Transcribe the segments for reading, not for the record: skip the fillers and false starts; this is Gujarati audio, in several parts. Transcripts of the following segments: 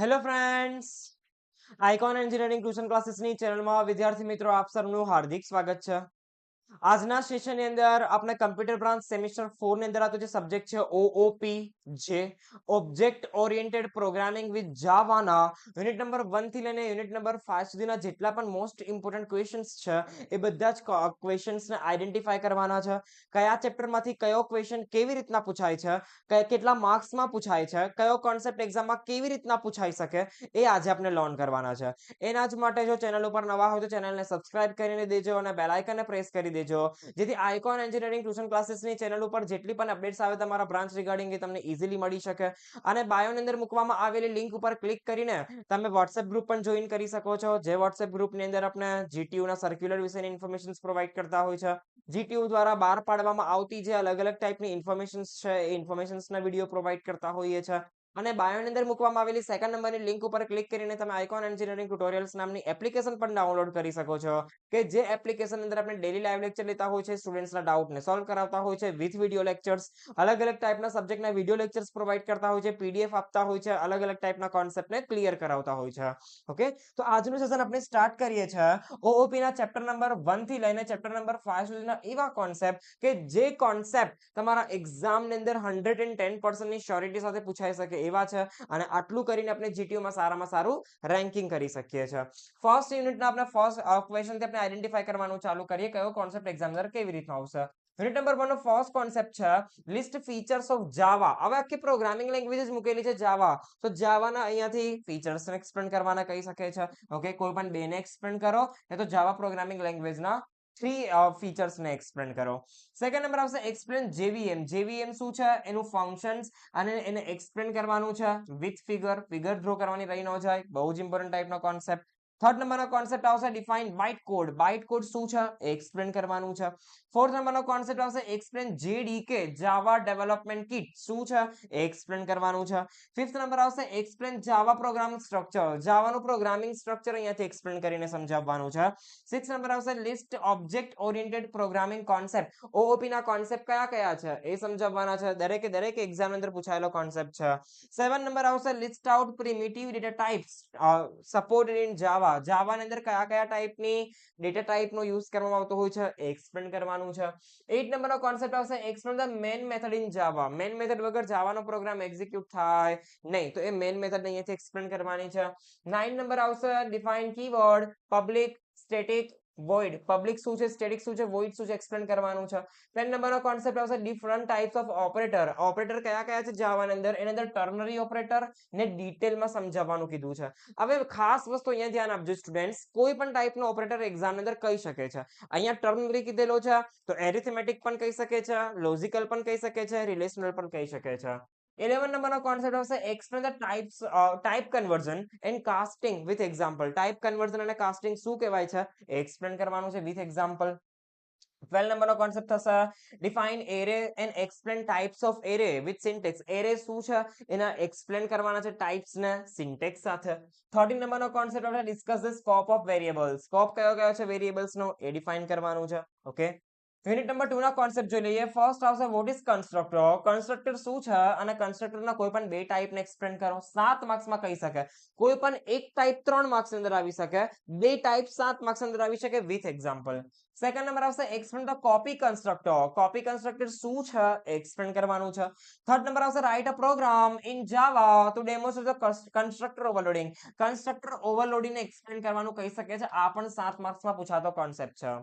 Hello friends, icon engineering tuition ક્લાસીસની ચેનલમાં વિદ્યાર્થી મિત્રો આપ સૌનું હાર્દિક સ્વાગત છે. આજના સેશનની અંદર આપણે કમ્પ્યુટર બ્રાન્ચ સેમિસ્ટર 4 ની અંદર આ તો જે સબ્જેક્ટ છે ઓઓપી જે ઓબ્જેક્ટ ઓરિએન્ટેડ પ્રોગ્રામિંગ વિથ જાવા ના યુનિટ નંબર 1 થી લઈને યુનિટ નંબર 5 સુધીના જેટલા પણ મોસ્ટ ઇમ્પોર્ટન્ટ ક્વેશ્ચન્સ છે એ બધા જ ક્વેશ્ચન્સને આઈડેન્ટિફાઈ કરવાના છે. કયા ચેપ્ટરમાંથી કયો ક્વેશ્ચન કેવી રીતના પૂછાય છે, કેટલા માર્ક્સમાં પૂછાય છે, કયો કોન્સેપ્ટ એક્ઝામમાં કેવી રીતના પૂછાઈ શકે એ આજે આપણે લર્ન કરવાના છે. એના જ માટે જો ચેનલ ઉપર નવા હોય તો ચેનલને સબસ્ક્રાઇબ કરીને દેજો અને બેલ આઇકનને પ્રેસ કરી દેજો, જેથી આઇકોન એન્જિનિયરિંગ ટ્યુશન ક્લાસીસની ચેનલ ઉપર જેટલી પણ અપડેટ્સ આવે તમારા બ્રાન્ચ રિગાર્ડિંગ એ તમને ઈઝીલી મળી શકે. અને બાયોની અંદર મૂકવામાં આવેલી લિંક ઉપર ક્લિક કરીને તમે WhatsApp ગ્રુપ પણ જોઈન કરી શકો છો. જે WhatsApp ગ્રુપની અંદર આપણે GTU ના સર્ક્યુલર વિશેની ઇન્ફોર્મેશન્સ પ્રોવાઈડ કરતા હોય છે. GTU દ્વારા બહાર પાડવામાં આવતી જે અલગ અલગ ટાઈપની ઇન્ફોર્મેશન્સ છે એ ઇન્ફોર્મેશન્સના વિડીયો પ્રોવાઈડ કરતા હોઈએ છે. અને બાયોની અંદર મૂકવામાં આવેલી સેકન્ડ નંબરની લિંક ઉપર ક્લિક કરીને તમે આઇકોન એન્જિનિયરિંગ ટ્યુટોરિયલ્સ નામની એપ્લિકેશન પણ ડાઉનલોડ કરી શકો છો, કે જે એપ્લિકેશન અંદર આપણે ડેલી લાઈવ લેક્ચર લેતા હોય છે, સ્ટુડન્ટ્સના ડાઉટને સોલ્વ કરાવતા હોય છે વિથ વિડિયો લેક્ચર્સ, અલગ અલગ ટાઈપના સબ્જેક્ટના વિડિયો લેક્ચર્સ પ્રોવાઈડ કરતા હોય છે, PDF આપતા હોય છે, અલગ અલગ ટાઈપના કોન્સેપ્ટને ક્લિયર કરાવતા હોય છે. ઓકે, તો આજનું સેશન આપણે સ્ટાર્ટ કરીએ છીએ ઓઓપી ના ચેપ્ટર નંબર 1 થી લઈને ચેપ્ટર નંબર 5 સુધીના એવા કોન્સેપ્ટ કે જે કોન્સેપ્ટ તમારા એક્ઝામની અંદર 110% ની શ્યોરિટી સાથે પૂછાઈ શકે એવા છે. અને આટલું કરીને આપણે GTU માં સારામાં સારું રેન્કિંગ કરી શકીએ છીએ. ફર્સ્ટ યુનિટના આપણે ફર્સ્ટ ક્વેશ્ચન થી આપણે આઈડેન્ટિફાઈ કરવાનું ચાલુ કરીએ કયો કોન્સેપ્ટ એક્ઝામ અંદર કેવી રીતના આવશે. યુનિટ નંબર 1 નો ફર્સ્ટ કોન્સેપ્ટ છે લિસ્ટ ફીચર્સ ઓફ જાવા. હવે આખી પ્રોગ્રામિંગ લેંગ્વેજ જ મૂકેલી છે જાવા, તો જાવાના અહીંયાથી ફીચર્સ ને એક્સપ્લેન કરવાના કહી શકે છે. ઓકે, કોઈ પણ બે ને એક્સપ્લેન કરો એ તો જાવા પ્રોગ્રામિંગ લેંગ્વેજના 3 ફીચર્સ ને એક્સપ્લેન કરો. સેકન્ડ નંબર આવશે એક્સપ્લેન જેવીએમ. જેવીએમ શું છે, એનું ફંક્શન્સ અને એને એક્સપ્લેન કરવાનું છે વિથ ફિગર ડ્રો કરવાની રહી ન જાય, બહુ જ ઇમ્પોર્ટન્ટ ટાઈપનો કોન્સેપ્ટ. થર્ડ નંબરનો કોન્સેપ્ટ આવશે define byte code. Byte code શું છે એ એક્સપ્લેન કરવાનું છે. ફોર્થ નંબરનો કોન્સેપ્ટ આવશે explain JDK Java development kit. શું છે એ એક્સપ્લેન કરવાનું છે. ફિફ્થ નંબર આવશે એક્સપ્લેન જાવા પ્રોગ્રામિંગ સ્ટ્રક્ચર. જાવાનું પ્રોગ્રામિંગ સ્ટ્રક્ચર અહીંયાથી એક્સપ્લેન કરીને સમજાવવાનું છે. સિક્સ્થ નંબર આવશે list object oriented programming concept. OOP ના કોન્સેપ્ટ કયા કયા છે એ સમજાવવાના છે. દરેક એક્ઝામ અંદર પૂછાયેલો કોન્સેપ્ટ છે. 7 નંબર આવશે list out primitive data types supported in Java. જાવાની અંદર કયા કયા ટાઈપની ડેટા ટાઈપનો યુઝ કરવામાં આવતો હોય છે એ એક્સપ્લેન કરવાનું છે. 8 નંબરનો કોન્સેપ્ટ આવશે explain the main method in Java. Main method વગર જાવાનો પ્રોગ્રામ એક્ઝિક્યુટ થાય નહીં, તો એ મેઇન મેથડ અહીંયાથી એક્સપ્લેન કરવાની છે. 9 નંબર આવશે define keyword public static void. Public શું છે, સ્ટેટિક શું છે, void શું છે એક્સપ્લેન કરવાનું છે. 10 નંબરનો કોન્સેપ્ટ આવશે different types of operator. Operator કયા કયા છે જાવાની અંદર, એની અંદર ટર્નરી ઓપરેટર ને ડિટેલમાં સમજાવવાનું કીધું છે. હવે ખાસ વસ્તુ અહીંયા ધ્યાન આપજો સ્ટુડન્ટ્સ, કોઈ પણ ટાઈપનો ઓપરેટર એક્ઝામ અંદર કહી શકે છે. અહીંયા ટર્નરી કીધેલો છે તો એરિથમેટિક પણ કહી શકે છે, લોજિકલ પણ કહી શકે છે, રિલેશનલ પણ કહી શકે છે. 11 નંબરનો કોન્સેપ્ટ આવશે explain the type conversion and casting with example. Type conversion અને કાસ્ટિંગ શું કહેવાય છે એ એક્સપ્લેન કરવાનું છે વિથ એક્ઝામ્પલ. 12 નંબરનો કોન્સેપ્ટ થશે define array and explain types of array with syntax. Array શું છે એના એક્સપ્લેન કરવાના છે ટાઇપ્સ ને સિન્ટેક્સ સાથે. 13 નંબરનો કોન્સેપ્ટ આવશે discuss the scope of variables. Scope કયો કયો છે વેરિયેબલ્સ નો એ ડિફાઇન કરવાનું છે. ઓકે, યુનિટ નંબર 2 ના કોન્સેપ્ટ જોઈ લઈએ. ફર્સ્ટ આવશે વોટ ઇઝ કન્સ્ટ્રક્ટર. કન્સ્ટ્રક્ટર શું છે અને કન્સ્ટ્રક્ટરના કોઈ પણ બે ટાઈપને એક્સપ્લેન કરો. 7 માર્ક્સમાં કહી શકે. કોઈ પણ એક ટાઈપ 3 માર્ક્સ ની અંદર આવી શકે, બે ટાઈપ 7 માર્ક્સ ની અંદર આવી શકે વિથ એક્ઝામ્પલ. સેકન્ડ નંબર આવશે explain the copy constructor. Copy constructor શું છે એક્સપ્લેન કરવાનું છે. થર્ડ નંબર આવશે write a program in Java to demonstrate the constructor overloading. Constructor overloading ને એક્સપ્લેન કરવાનું કહી શકે છે. આ પણ 7 માર્ક્સમાં પૂછાતો કોન્સેપ્ટ છે.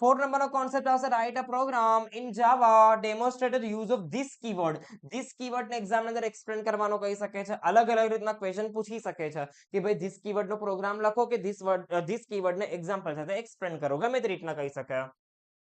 4 નંબરનો કોન્સેપ્ટ આવશે write a program in Java demonstrated use of this keyword. This keyword ને એક્ઝામ અંદર એક્સપ્લેન કરવાનો કહી શકે છે. અલગ અલગ રીતના ક્વેશ્ચન પૂછી શકે છે કે ભાઈ ધીસ કીવર્ડ નો પ્રોગ્રામ લખો કે ધીસ કીવર્ડ ને એક્ઝામ્પલ સાથે એક્સપ્લેન કરો, ગમે તે રીતના કહી શકે.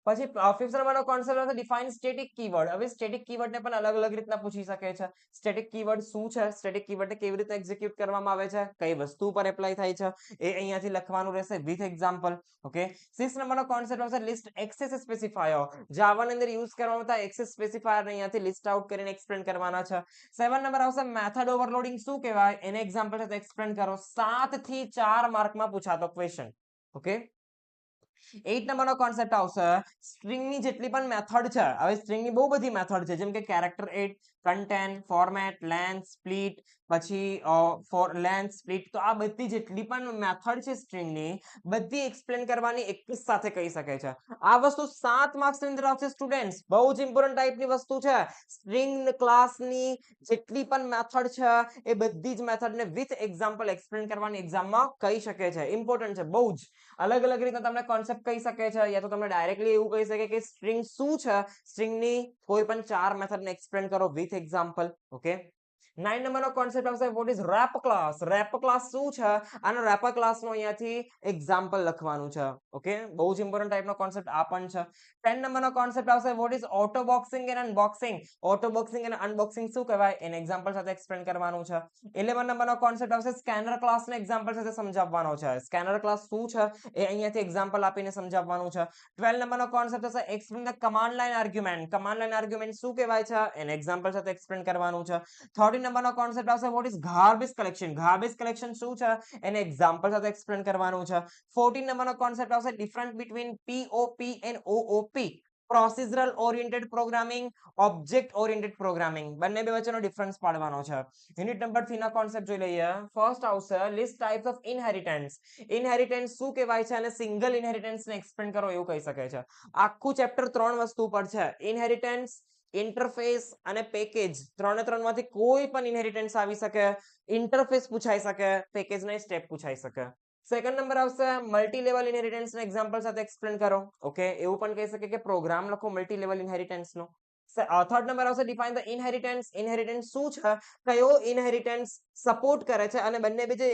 પછી ફિફ્થ નંબરનો કોન્સેપ્ટ આવશે ડિફાઇન સ્ટેટિક કીવર્ડ. હવે સ્ટેટિક કીવર્ડ ને પણ અલગ અલગ રીતના પૂછી શકે છે. સ્ટેટિક કીવર્ડ શું છે, સ્ટેટિક કીવર્ડ ને કેવી રીતે એક્ઝિક્યુટ કરવામાં આવે છે, કઈ વસ્તુ પર એપ્લાય થાય છે એ અહીંયાથી લખવાનું રહેશે વિથ એક્ઝામ્પલ. ઓકે, સિક્સ નંબરનો કોન્સેપ્ટ આવશે લિસ્ટ એક્સેસ સ્પેસિફાયર. જાવાની અંદર યુઝ કરવામાં આવતા એક્સેસ સ્પેસિફાયર ને અહીંયાથી લિસ્ટ આઉટ કરીને એક્સપ્લેન કરવાના છે. 7 નંબર આવશે મેથડ ઓવરલોડિંગ શું કહેવાય એને એક્ઝામ્પલ સાથે એક્સપ્લેન કરો. 7 થી 4 માર્કમાં પૂછાતો ક્વેશ્ચન. ઓકે, 8 નંબરનો કોન્સેપ્ટ આવશે સ્ટ્રિંગની જેટલી પણ મેથડ છે. હવે સ્ટ્રિંગની બહુ બધી મેથડ છે, જેમ કે character 8, content, format, length, split, પછી ફોર લેન્થ સ્પ્લિટ, તો આ બધી જેટલી પણ મેથડ છે સ્ટ્રિંગની બધી એક્સપ્લેન કરવાની એક જ સાથે કહી શકે છે. આ વસ્તુ 7 માર્ક્સ ની અંદર આવશે સ્ટુડન્ટ્સ. બહુ જ ઇમ્પોર્ટન્ટ ટાઈપની વસ્તુ છે. સ્ટ્રિંગ ક્લાસની જેટલી પણ મેથડ છે એ બધી જ મેથડને વિથ એક્ઝામ્પલ એક્સપ્લેન કરવાની એક્ઝામમાં કહી શકે છે. ઇમ્પોર્ટન્ટ છે બહુ જ. અલગ અલગ રીતના તમને કોન્સેપ્ટ કહી શકે છે, યા તો તમને ડાયરેક્ટલી એવું કહી શકે કે સ્ટ્રિંગ શું છે, સ્ટ્રિંગની કોઈ પણ 4 મેથડને એક્સપ્લેન કરો વિથ એક્ઝામ્પલ. ઓકે, 9 નંબરનો કોન્સેપ્ટ આવશે what is wrap class. Wrap class શું છે અને રેપ ક્લાસનો અહીંયાથી એક્ઝામ્પલ લખવાનું છે. ઓકે, બહુ જ ઇમ્પોર્ટન્ટ ટાઈપનો કોન્સેપ્ટ આ પણ છે. 10 નંબરનો કોન્સેપ્ટ આવશે what is auto boxing and unboxing. Auto boxing અને અનબોક્સિંગ શું કહેવાય એને એક્ઝામ્પલ સાથે એક્સપ્લેન કરવાનું છે. 11 નંબરનો કોન્સેપ્ટ આવશે સ્કેનર ક્લાસને એક્ઝામ્પલ સાથે સમજાવવાનો છે. સ્કેનર ક્લાસ શું છે એ અહીંયાથી એક્ઝામ્પલ આપીને સમજાવવાનું છે. 12 નંબરનો કોન્સેપ્ટ હશે explain the command line argument. Command line argument શું કહેવાય છે એને એક્ઝામ્પલ સાથે એક્સપ્લેન કરવાનું છે. 13 નંબરનો કોન્સેપ્ટ આવશે what is garbage collection. Garbage collection શું છે એને એક્ઝામ્પલ સાથે એક્સપ્લેન કરવાનું છે. 14 નંબરનો કોન્સેપ્ટ આવશે difference between POP and OOP. Procedural oriented programming, object oriented programming, બંને બે વચ્ચેનો ડિફરન્સ પાડવાનો છે. યુનિટ નંબર 3 ના કોન્સેપ્ટ જોઈ લઈએ. ફર્સ્ટ આવશે list types of inheritance. Inheritance શું કહેવાય છે અને સિંગલ ઇનહેરિટન્સ ને એક્સપ્લેન કરો એવું કહી શકે છે. આખું ચેપ્ટર 3 વસ્તુ પર છે. ઇનહેરિટન્સ, ઇન્ટરફેસ અને પેકેજ. ત્રણે ત્રણમાંથી કોઈ પણ ઇનહેરિટન્સ આવી શકે. ઇન્ટરફેસ પૂછાઈ શકે, પેકેજ ના સ્ટેપ પૂછાઈ શકે. સેકન્ડ નંબર આવશે મલ્ટી લેવલ ઇનહેરિટન્સ ને એક્ઝામ્પલ સાથે એક્સપ્લેન કરો. ઓકે, એવું પણ કહી શકે કે પ્રોગ્રામ લખો મલ્ટી લેવલ ઇનહેરિટન્સ નો. થર્ડ નંબર આવશે ડિફાઇન ધ ઇનહેરિટન્સ. ઇનહેરિટન્સ શું છે, કયો ઇનહેરિટન્સ સપોર્ટ કરે છે અને બંને બે જે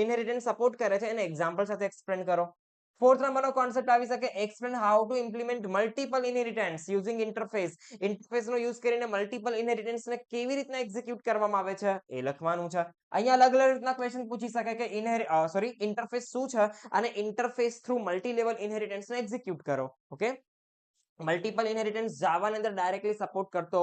ઇનહેરિટન્સ સપોર્ટ કરે છે એને એક્ઝામ્પલ સાથે એક્સપ્લેન કરો. ફોર્થ નંબરનો કોન્સેપ્ટ આવી શકે explain how to implement multiple inheritance using interface. Interface નો યુઝ કરીને મલ્ટીપલ ઇનહેરિટન્સ ને કેવી રીતના એક્ઝિક્યુટ કરવામાં આવે છે એ લખવાનું છે. અહીંયા અલગ અલગ રીતના ક્વેશ્ચન પૂછી શકે કે ઇન્ટરફેસ શું છે અને interface through multi level inheritance ને એક્ઝિક્યુટ કરો. ઓકે, મલ્ટીપલ ઇનહેરિટન્સ જાવા ની અંદર ડાયરેક્ટલી સપોર્ટ કરતો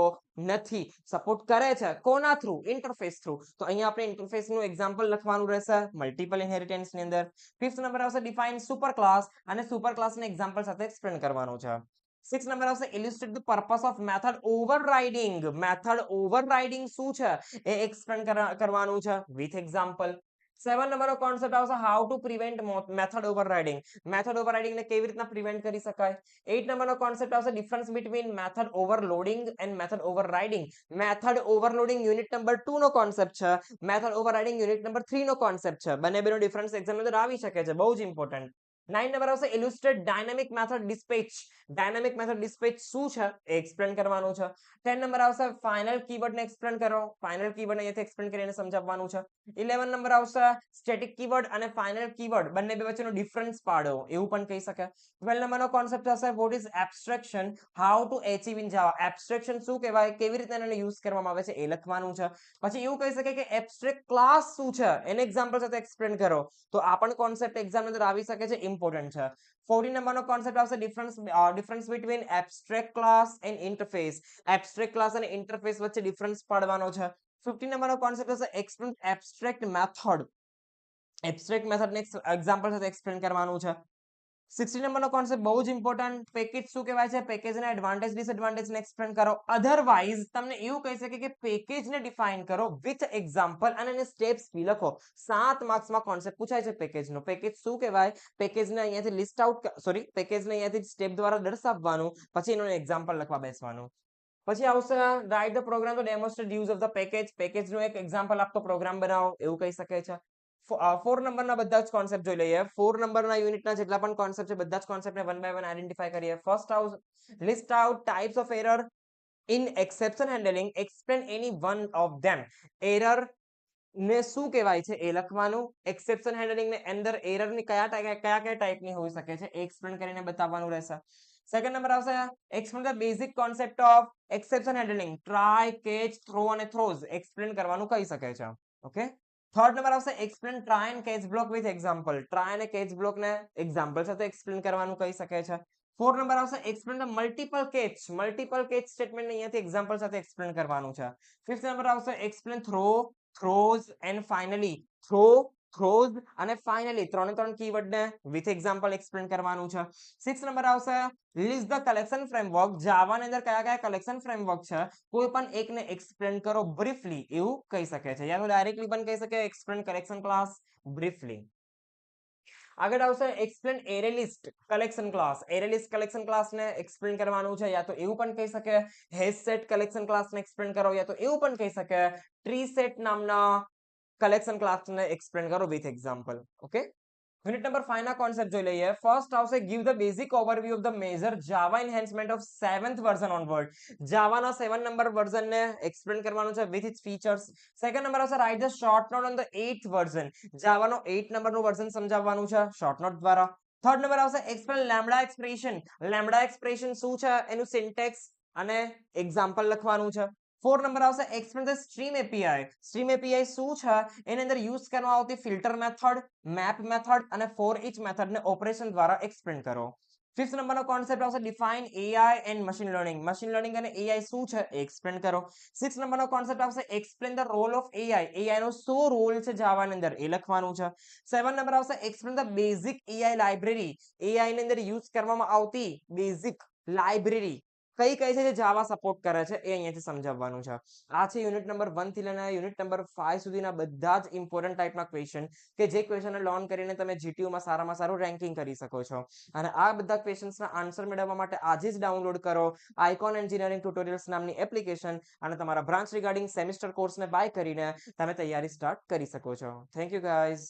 નથી. સપોર્ટ કરે છે કોના થ્રુ? Interface through. તો અહીંયા આપણે ઇન્ટરફેસ નું એક્ઝામ્પલ લખવાનું રહેશે મલ્ટીપલ ઇનહેરિટન્સ ની અંદર. ફિફ્થ નંબર આવશે ડિફાઇન સુપર ક્લાસ અને સુપર ક્લાસ ને એક્ઝામ્પલ સાથે એક્સપ્લેન કરવાનું છે. 6 નંબર આવશે illustrate the purpose of method overriding. Method overriding શું છે એ એક્સપ્લેન કરવાનું છે વિથ એક્ઝામ્પલ. 7 નંબરનો કોન્સેપ્ટ આવશે how to prevent method overriding. Method overriding ને કેવી રીતના પ્રિવેન્ટ કરી શકાય. 8 નંબરનો કોન્સેપ્ટ આવશે difference between method overloading and method overriding. Method overloading unit number 2 નો કોન્સેપ્ટ છે. મેથડ ઓવરરાઇડિંગ યુનિટ નંબર 3 નો કોન્સેપ્ટ છે. બંને બેનો ડિફરન્સ એક્ઝામ ની અંદર આવી શકે છે. બહુ જ ઇમ્પોર્ટન્ટ. 9 નંબર આવશે illustrate dynamic method dispatch. Dynamic method dispatch શું છે એ એક્સપ્લેન કરવાનું છે. 10 નંબર આવશે ફાઇનલ કીવર્ડ ને એક્સપ્લેન કરો. ફાઇનલ કીવર્ડ અહીંયાથી એક્સપ્લેન કરીને સમજાવવાનું છે. 11 નંબર આવશે સ્ટેટિક કીવર્ડ અને ફાઇનલ કીવર્ડ બંને બે વચ્ચેનો ડિફરન્સ પાડો એવું પણ કહી શકે. 12 નંબરનો કોન્સેપ્ટ હશે what is abstraction, how to achieve in Java. Abstraction શું કહેવાય, કેવી રીતે એને યુઝ કરવામાં આવે છે એ લખવાનું છે. પછી એવું કહી શકે કે એબ્સ્ટ્રેક્ટ ક્લાસ શું છે એને એક્ઝામ્પલ સાથે એક્સપ્લેન કરો. તો આ પણ કોન્સેપ્ટ એક્ઝામ ની અંદર આવી શકે છે, ઇમ્પોર્ટન્ટ છે. 14 નંબરનો કોન્સેપ્ટ આવશે difference between abstract class and interface. Abstract class અને ઇન્ટરફેસ વચ્ચે ડિફરન્સ પાડવાનો છે. 15 નંબરનો કોન્સેપ્ટ હશે explain abstract method. Abstract method ને એક્ઝામ્પલ સાથે એક્સપ્લેન કરવાનું છે. 16 નંબરનો કોન્સેપ્ટ બહુ જ ઇમ્પોર્ટન્ટ. પેકેજ શું કહેવાય છે, પેકેજના એડવાન્ટેજ ડિસએડવાન્ટેજ ને એક્સપ્લેન કરો. અધરવાઇઝ તમને એવું કહી શકે કે પેકેજને ડિફાઇન કરો વિથ એક્ઝામ્પલ અને એને સ્ટેપ્સ બી લખો. 7 માર્ક્સમાં કોન્સેપ્ટ પૂછાય છે પેકેજનો. પેકેજ શું કહેવાય, પેકેજને અહીંયાથી લિસ્ટ આઉટ પેકેજને અહીંયાથી સ્ટેપ દ્વારા દર્શાવવાનું, પછી એનું એક્ઝામ્પલ લખવા બેસવાનું. પછી આવશે write the program to demonstrate use of the package. પેકેજનું એક એક્ઝામ્પલ આપતો પ્રોગ્રામ બનાવો એવું કહી શકે છે. 4 નંબરના બધા જ કોન્સેપ્ટ જોઈ લઈએ. 4 નંબરના યુનિટના જેટલા પણ કોન્સેપ્ટ છે બધા જ કોન્સેપ્ટને વન બાય વન આઈડેન્ટિફાઈ કરીએ. First list out types of error in exception handling. Explain any one of them. Error ને શું કહેવાય છે એ લખવાનું. એક્સેપ્શન હેન્ડલિંગ ને અંદર એરર ની કયા ટાઈપની હોઈ શકે છે એ એક્સપ્લેન કરીને બતાવવાનું રહેશે. સેકન્ડ નંબર આવશે explain the basic concept of exception handling. Try, catch, throw અને થ્રોઝ એક્સપ્લેન કરવાનું કહી શકે છે. ઓકે, થર્ડ નંબર આવશે explain try and catch block with example. Try અને કેચ બ્લોક ને એક્ઝામ્પલ સાથે એક્સપ્લેન કરવાનું કહી શકે છે. ફોર્થ નંબર આવશે explain the multiple catch. Multiple catch statement અહીંયાથી એક્ઝામ્પલ સાથે એક્સપ્લેન કરવાનું છે. ફિફ્થ નંબર આવશે explain throw, throws and finally throw, throws અને ફાઇનલી ત્રણે ત્રણ કીવર્ડ ને વિથ એક્ઝામ્પલ એક્સપ્લેન કરવાનું છે. 6 નંબર આવશે લિસ્ટ ધ કલેક્શન ફ્રેમવર્ક. જાવા ની અંદર કયા કયા કલેક્શન ફ્રેમવર્ક છે કોઈ પણ એકને એક્સપ્લેન કરો બ્રીફલી એવું કહી શકે છે, યા તો ડાયરેક્ટલી પણ કહી શકે એક્સપ્લેન કલેક્શન ક્લાસ બ્રીફલી. આગળ આવશે explain array list collection class. Array list collection class ને એક્સપ્લેન કરવાનું છે, યા તો એવું પણ કહી શકે હેશ સેટ કલેક્શન ક્લાસ ને એક્સપ્લેન કરો, યા તો એવું પણ કહી શકે ટ્રી સેટ નામના કલેક્શન ક્લાસ ને એક્સપ્લેન કરો with example. Okay, unit number 5 ના કોન્સેપ્ટ જોઈ લઈએ. ફર્સ્ટ આવશે give the basic overview of the major Java enhancement of 7th version onward. જાવાના 7 number version ને એક્સપ્લેન કરવાનું છે with it's features. Second number આવશે write the short note on the 8th version. જાવાનો 8 નંબરનું વર્ઝન સમજાવવાનું છે શોર્ટ નોટ દ્વારા. થર્ડ નંબર આવશે explain lambda expression. Lambda expression શું છે એનું સિન્ટેક્સ અને એક્ઝામ્પલ લખવાનું છે. 4 નંબર આવશે explain the stream API. Stream API શું છે એની અંદર યુઝ કરવામાં આવતી ફિલ્ટર મેથડ, મેપ મેથડ અને ફોર ઈચ મેથડ ને ઓપરેશન દ્વારા એક્સપ્લેન કરો. 5th નંબરનો કોન્સેપ્ટ આવશે define AI and machine learning. Machine learning અને એઆઈ શું છે એ એક્સપ્લેન કરો. 6th નંબરનો કોન્સેપ્ટ આવશે explain the role of AI. AI નો શું રોલ છે જાવાની અંદર એ લખવાનું છે. 7 નંબર આવશે explain the basic AI library. AI ની અંદર યુઝ કરવામાં આવતી બેઝિક લાઇબ્રેરી કઈ કઈ છે જે જાવા સપોર્ટ કરે છે એ અહીંયાથી સમજાવવાનું છે. આ છે યુનિટ નંબર 1 થી લઈને યુનિટ નંબર 5 સુધીના બધા જ ઇમ્પોર્ટન્ટ ટાઈપના ક્વેશ્ચન કે જે ક્વેશ્ચનને લર્ન કરીને તમે જીટીયુ માં સારામાં સારું રેન્કિંગ કરી શકો છો. અને આ બધા ક્વેશ્ચન્સના આન્સર મેળવવા માટે આજે જ ડાઉનલોડ કરો આઇકોન એન્જિનિયરિંગ ટ્યુટોરિયલ્સ નામની એપ્લિકેશન અને તમારા બ્રાન્ચ રિગાર્ડિંગ સેમિસ્ટર કોર્સને બાય કરીને તમે તૈયારી સ્ટાર્ટ કરી શકો છો. Thank you guys.